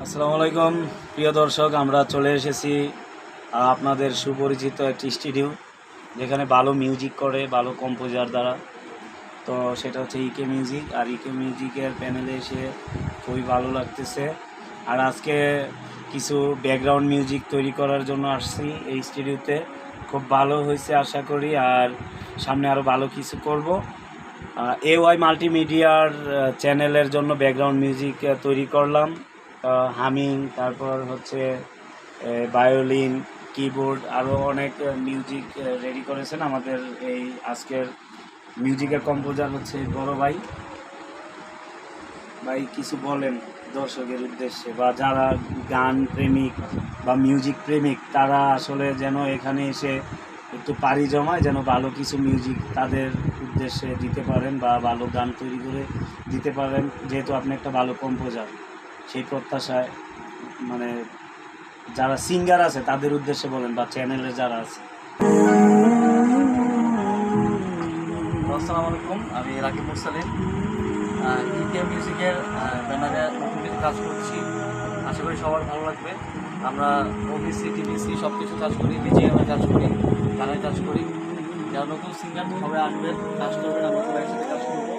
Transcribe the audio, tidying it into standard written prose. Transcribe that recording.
আসসালামু আলাইকুম প্রিয় দর্শক, আমরা চলে এসেছি আপনাদের সুপরিচিত একটি স্টুডিও যেখানে ভালো মিউজিক করে ভালো কম্পোজার দ্বারা। তো সেটা হচ্ছে ইকে মিউজিক। আর ইকে মিউজিকের প্যানেলে এসে খুবই ভালো লাগতেছে। আর আজকে কিছু ব্যাকগ্রাউন্ড মিউজিক তৈরি করার জন্য আসছি এই স্টুডিওতে। খুব ভালো হয়েছে আশা করি, আর সামনে আরও ভালো কিছু করব। এওয়াই মাল্টিমিডিয়ার চ্যানেলের জন্য ব্যাকগ্রাউন্ড মিউজিক তৈরি করলাম। হামিং, তারপর হচ্ছে ভায়োলিন, কিবোর্ড, আরও অনেক মিউজিক রেডি করেছেন আমাদের এই আজকের মিউজিকের কম্পোজার হচ্ছে বড় ভাই। ভাই কিছু বলেন দর্শকের উদ্দেশ্যে, বা যারা গান প্রেমিক বা মিউজিক প্রেমিক তারা আসলে যেন এখানে এসে একটু পাড়ি জমায়, যেন ভালো কিছু মিউজিক তাদের উদ্দেশ্যে দিতে পারেন বা ভালো গান তৈরি করে দিতে পারেন, যেহেতু আপনি একটা ভালো কম্পোজার। সেই প্রত্যাশায় মানে যারা সিঙ্গার আছে তাদের উদ্দেশ্যে বলেন, বা চ্যানেলে যারা আছে। আসসালামু আলাইকুম, আমি রাকিব মুরসালিন। ইকে মিউজিকের ব্যানারে নতুন কিছু কাজ করছি, আশা করি সবার ভালো লাগবে। আমরা ওবিসি টিবিসি সব কিছু কাজ করি, বিজিএমের কাজ করি, গানের কাজ করি। যারা নতুন সিঙ্গার সবাই আসবেন, কাজ করবেন, আমরা সবাই একসাথে কাজ করবো।